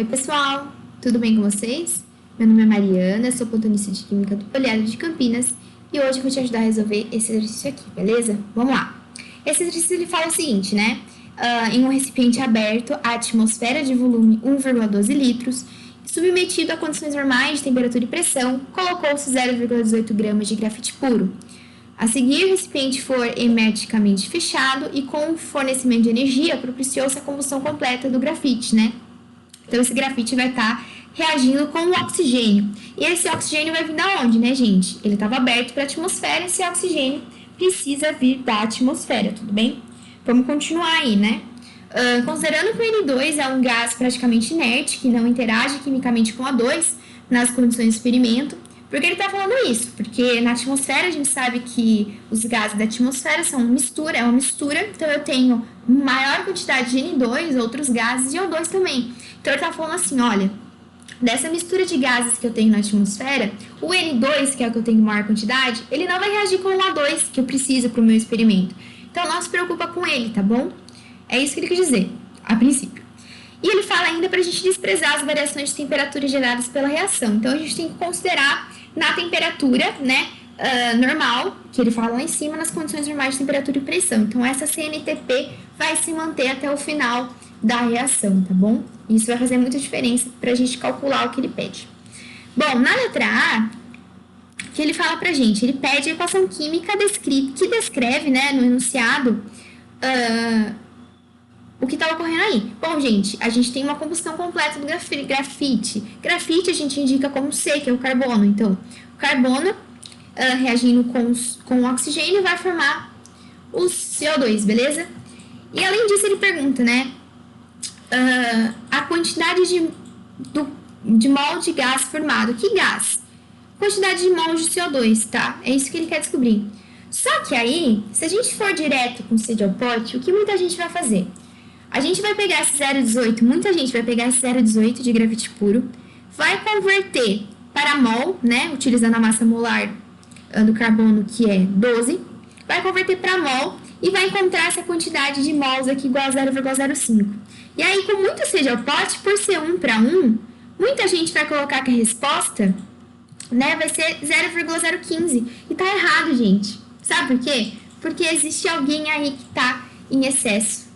Oi, pessoal, tudo bem com vocês? Meu nome é Mariana, sou plantonista de Química do Poliado de Campinas e hoje eu vou te ajudar a resolver esse exercício aqui, beleza? Vamos lá. Esse exercício ele fala o seguinte, né? Em um recipiente aberto, a atmosfera de volume 1,12 litros, submetido a condições normais de temperatura e pressão, colocou-se 0,18 gramas de grafite puro. A seguir, o recipiente foi hermeticamente fechado e com o fornecimento de energia propiciou-se a combustão completa do grafite, né? Então, esse grafite vai estar reagindo com o oxigênio. E esse oxigênio vai vir da onde, né, gente? Ele estava aberto para a atmosfera, esse oxigênio precisa vir da atmosfera, tudo bem? Vamos continuar aí, né? Considerando que o N2 é um gás praticamente inerte, que não interage quimicamente com O2 nas condições de experimento, por que ele está falando isso? Porque na atmosfera a gente sabe que os gases da atmosfera são mistura, é uma mistura, então eu tenho maior quantidade de N2, outros gases e O2 também. Então ele está falando assim, olha, dessa mistura de gases que eu tenho na atmosfera, o N2, que é o que eu tenho maior quantidade, ele não vai reagir com o O2 que eu preciso para o meu experimento. Então não se preocupa com ele, tá bom? É isso que ele quer dizer, a princípio. E ele fala ainda para a gente desprezar as variações de temperatura geradas pela reação. Então a gente tem que considerar na temperatura, né, normal, que ele fala lá em cima, nas condições normais de temperatura e pressão. Então essa CNTP vai se manter até o final da reação, tá bom? Isso vai fazer muita diferença para a gente calcular o que ele pede. Bom, na letra A, que ele fala pra gente, ele pede a equação química que descreve, né, no enunciado, o que está ocorrendo aí. Bom, gente, a gente tem uma combustão completa do grafite. Grafite a gente indica como C, que é o carbono. Então, o carbono reagindo com o oxigênio vai formar o CO2, beleza? E além disso, ele pergunta, né, a quantidade de mol de gás formado. Que gás? Quantidade de mols de CO2, tá? É isso que ele quer descobrir. Só que aí, se a gente for direto com sede ao pote, o que muita gente vai fazer? A gente vai pegar esse 0,18, muita gente vai pegar esse 0,18 de grafite puro, vai converter para mol, né, utilizando a massa molar do carbono, que é 12, vai converter para mol e vai encontrar essa quantidade de mols aqui igual a 0,05. E aí, com muita sede ao pote, por ser 1 para 1, muita gente vai colocar que a resposta, né, vai ser 0,015. E tá errado, gente. Sabe por quê? Porque existe alguém aí que tá em excesso.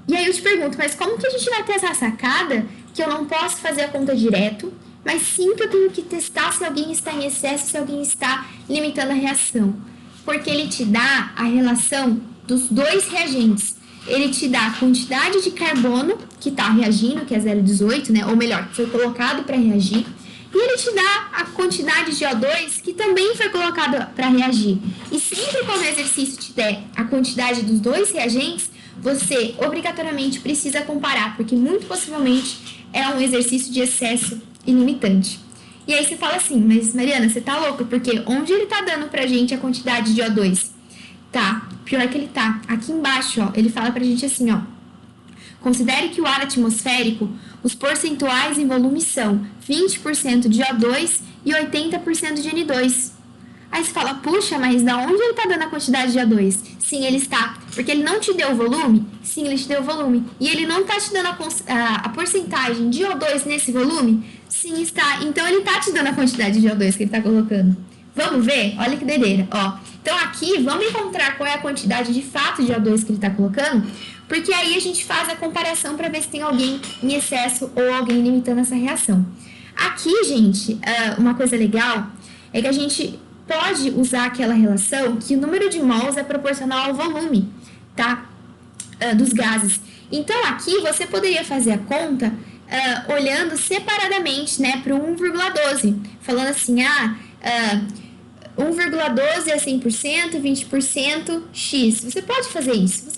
E aí eu te pergunto, mas como que a gente vai ter essa sacada que eu não posso fazer a conta direto, mas sim que eu tenho que testar se alguém está em excesso, se alguém está limitando a reação? Porque ele te dá a relação dos dois reagentes. Ele te dá a quantidade de carbono que está reagindo, que é 0,18, né? Ou melhor, que foi colocado para reagir. E ele te dá a quantidade de O2 que também foi colocado para reagir. E sempre quando o exercício te der a quantidade dos dois reagentes, você obrigatoriamente precisa comparar, porque muito possivelmente é um exercício de excesso ilimitante. E aí você fala assim, mas Mariana, você tá louca? Porque onde ele tá dando pra gente a quantidade de O2? Tá, pior que ele tá. Aqui embaixo, ó, ele fala pra gente assim, ó. Considere que o ar atmosférico, os percentuais em volume são 20% de O2 e 80% de N2. Aí você fala, puxa, mas da onde ele está dando a quantidade de O2? Sim, ele está. Porque ele não te deu o volume? Sim, ele te deu o volume. E ele não está te dando a porcentagem de O2 nesse volume? Sim, está. Então, ele está te dando a quantidade de O2 que ele está colocando. Vamos ver? Olha que doideira. Ó, então, aqui, vamos encontrar qual é a quantidade de fato de O2 que ele está colocando, porque aí a gente faz a comparação para ver se tem alguém em excesso ou alguém limitando essa reação. Aqui, gente, uma coisa legal é que a gente pode usar aquela relação que o número de mols é proporcional ao volume, tá? Dos gases. Então, aqui você poderia fazer a conta olhando separadamente, né, para o 1,12, falando assim, 1,12 é 100%, 20% X. Você pode fazer isso,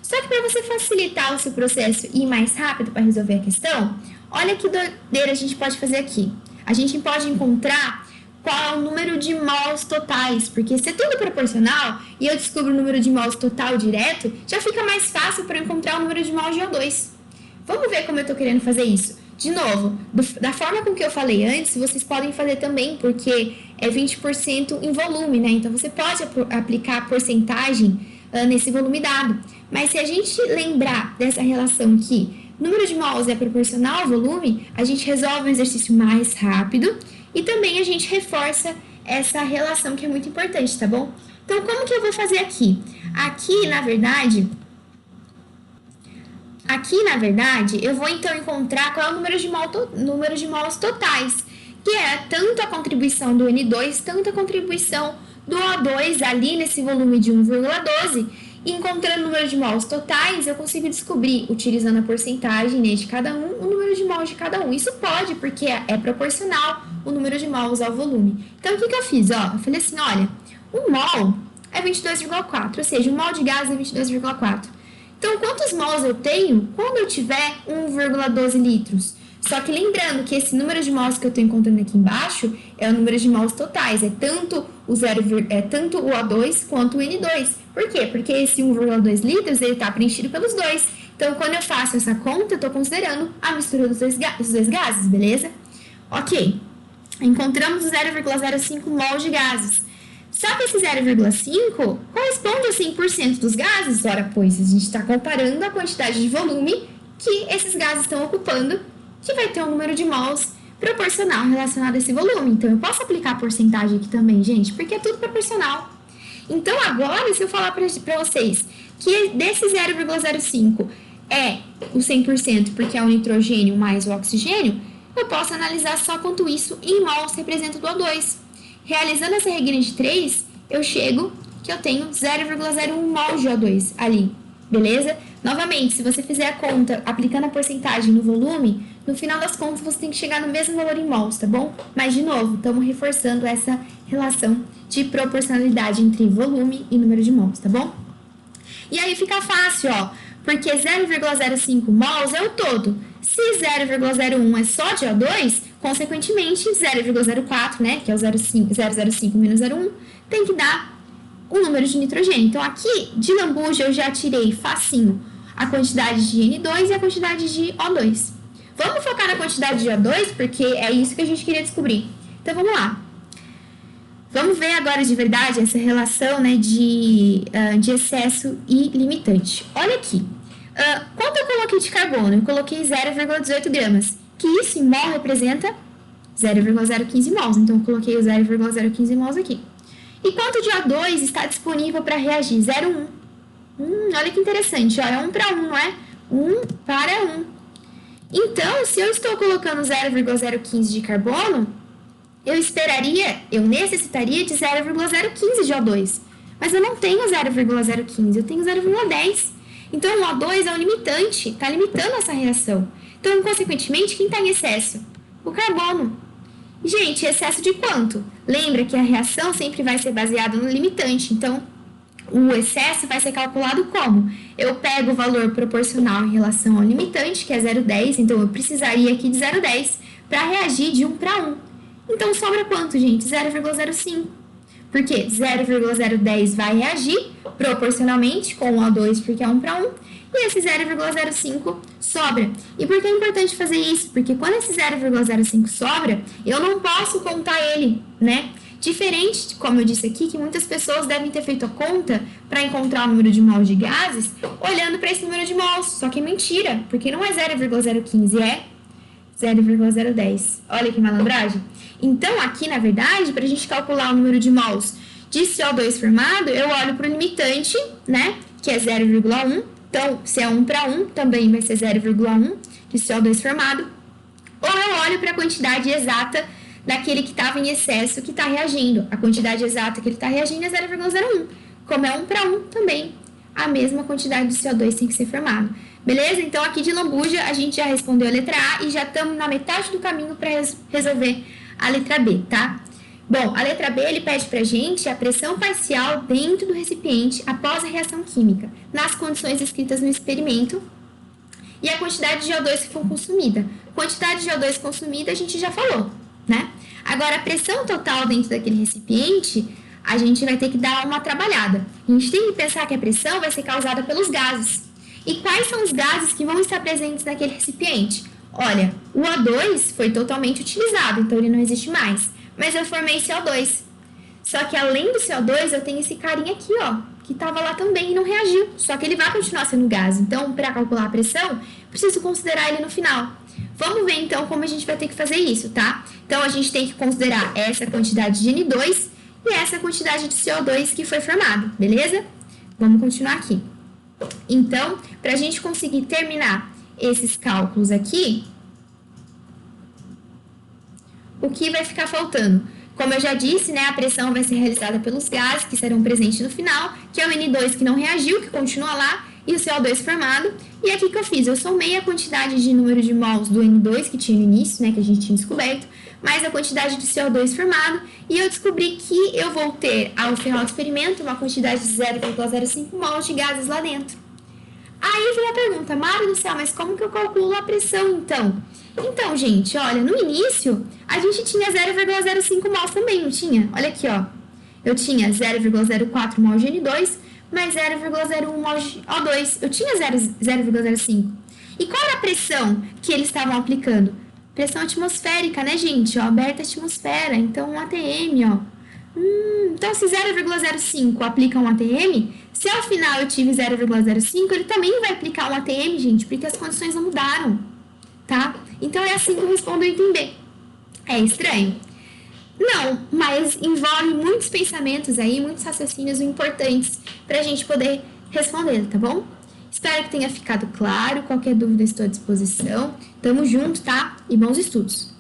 Só que para você facilitar o seu processo e ir mais rápido para resolver a questão, olha que doideira a gente pode fazer aqui. A gente pode encontrar qual é o número de mols totais, porque se é tudo proporcional e eu descubro o número de mols total direto, já fica mais fácil para encontrar o número de mols de O2. Vamos ver como eu estou querendo fazer isso. De novo, da forma com que eu falei antes, vocês podem fazer também, porque é 20% em volume, né? Então, você pode aplicar a porcentagem nesse volume dado. Mas se a gente lembrar dessa relação que número de mols é proporcional ao volume, a gente resolve o exercício mais rápido e também a gente reforça essa relação que é muito importante, tá bom? Então, como que eu vou fazer aqui? Aqui, na verdade, eu vou então encontrar qual é o número de mols totais, que é tanto a contribuição do N2, tanto a contribuição do O2 ali nesse volume de 1,12. E encontrando o número de mols totais, eu consigo descobrir, utilizando a porcentagem, né, de cada um, o número de mols de cada um. Isso pode, porque é proporcional o número de mols ao volume. Então, o que eu fiz? Eu falei assim, olha, um mol é 22,4, ou seja, um mol de gás é 22,4. Então, quantos mols eu tenho quando eu tiver 1,12 litros? Só que lembrando que esse número de mols que eu estou encontrando aqui embaixo é o número de mols totais, é tanto o O2 quanto o N2. Por quê? Porque esse 1,2 litros está preenchido pelos dois. Então, quando eu faço essa conta, eu estou considerando a mistura dos dois gases, beleza? Ok, encontramos o 0,05 mol de gases. Só que esse 0,5 corresponde a 100% dos gases? Ora, pois, a gente está comparando a quantidade de volume que esses gases estão ocupando, que vai ter um número de mols proporcional relacionado a esse volume. Então, eu posso aplicar a porcentagem aqui também, gente, porque é tudo proporcional. Então, agora, se eu falar para vocês que desse 0,05 é o 100%, porque é o nitrogênio mais o oxigênio, eu posso analisar só quanto isso em mols representa do O2. Realizando essa regra de 3, eu chego que eu tenho 0,01 mol de O2 ali, beleza? Novamente, se você fizer a conta aplicando a porcentagem no volume, no final das contas você tem que chegar no mesmo valor em mols, tá bom? Mas, de novo, estamos reforçando essa relação de proporcionalidade entre volume e número de mols, tá bom? E aí fica fácil, porque 0,05 mols é o todo. Se 0,01 é só de O2, consequentemente 0,04, né, que é o 005 menos 0,1, tem que dar o número de nitrogênio. Então, aqui, de lambuja, eu já tirei facinho a quantidade de N2 e a quantidade de O2. Vamos focar na quantidade de O2, porque é isso que a gente queria descobrir. Então, vamos lá. Vamos ver agora de verdade essa relação, né, de excesso e limitante. Olha aqui. Quanto eu coloquei de carbono? Eu coloquei 0,18 gramas, que isso em mol representa 0,015 mols. Então, eu coloquei o 0,015 mols aqui. E quanto de O2 está disponível para reagir? 0,1. Olha que interessante, é 1 para 1, não é? 1 para 1. Então, se eu estou colocando 0,015 de carbono, eu necessitaria de 0,015 de O2. Mas eu não tenho 0,015, eu tenho 0,10. Então, o O2 é um limitante, está limitando essa reação. Então, consequentemente, quem está em excesso? O carbono. Gente, excesso de quanto? Lembra que a reação sempre vai ser baseada no limitante. Então, o excesso vai ser calculado como? Eu pego o valor proporcional em relação ao limitante, que é 0,10. Então, eu precisaria aqui de 0,10 para reagir de 1 para 1. Então, sobra quanto, gente? 0,05. Porque 0,010 vai reagir proporcionalmente com o O2, porque é 1 para 1, e esse 0,05 sobra. E por que é importante fazer isso? Porque quando esse 0,05 sobra, eu não posso contar ele, né? Diferente, como eu disse aqui, que muitas pessoas devem ter feito a conta para encontrar o número de mols de gases olhando para esse número de mols. Só que é mentira, porque não é 0,015, é 0,010. Olha que malandragem. Então, aqui, na verdade, para a gente calcular o número de mols de CO2 formado, eu olho para o limitante, né, que é 0,1. Então, se é 1 para 1, também vai ser 0,1 de CO2 formado. Ou eu olho para a quantidade exata daquele que estava em excesso, que está reagindo. A quantidade exata que ele está reagindo é 0,01. Como é 1 para 1, também a mesma quantidade de CO2 tem que ser formado. Beleza? Então, aqui de lambuja, a gente já respondeu a letra A e já estamos na metade do caminho para resolver a letra B, tá? Bom, a letra B, ele pede pra gente a pressão parcial dentro do recipiente após a reação química, nas condições descritas no experimento, e a quantidade de O2 que for consumida. Quantidade de O2 consumida a gente já falou, né? Agora, a pressão total dentro daquele recipiente, a gente vai ter que dar uma trabalhada. A gente tem que pensar que a pressão vai ser causada pelos gases. E quais são os gases que vão estar presentes naquele recipiente? Olha, o O2 foi totalmente utilizado, então ele não existe mais. Mas eu formei CO2. Só que além do CO2, eu tenho esse carinha aqui, que estava lá também e não reagiu. Só que ele vai continuar sendo gás. Então, para calcular a pressão, preciso considerar ele no final. Vamos ver então como a gente vai ter que fazer isso, tá? Então a gente tem que considerar essa quantidade de N2 e essa quantidade de CO2 que foi formada, beleza? Vamos continuar aqui. Então, para a gente conseguir terminar esses cálculos aqui, o que vai ficar faltando? Como eu já disse, né, a pressão vai ser realizada pelos gases que serão presentes no final, que é o N2 que não reagiu, que continua lá, e o CO2 formado. E aqui que eu fiz, eu somei a quantidade de número de mols do N2 que tinha no início, né, que a gente tinha descoberto, mais a quantidade de CO2 formado, e eu descobri que eu vou ter, ao final do experimento, uma quantidade de 0,05 mols de gases lá dentro. Aí vem a pergunta, Mari do céu, mas como que eu calculo a pressão, então? Então, gente, olha, no início, a gente tinha 0,05 mols também, não tinha? Olha aqui, ó. Eu tinha 0,04 mol de N2, mais 0,01 mol de O2. Eu tinha 0,05. E qual era a pressão que eles estavam aplicando? Pressão atmosférica, né, gente? Ó, aberta a atmosfera, então um ATM, ó. Então, se 0,05 aplica um ATM, se ao final eu tive 0,05, ele também vai aplicar um ATM, gente, porque as condições não mudaram, tá? Então, é assim que eu respondo o item B. É estranho? Não, mas envolve muitos pensamentos aí, muitos raciocínios importantes pra gente poder responder, tá bom? Espero que tenha ficado claro. Qualquer dúvida, estou à disposição. Tamo junto, tá? E bons estudos!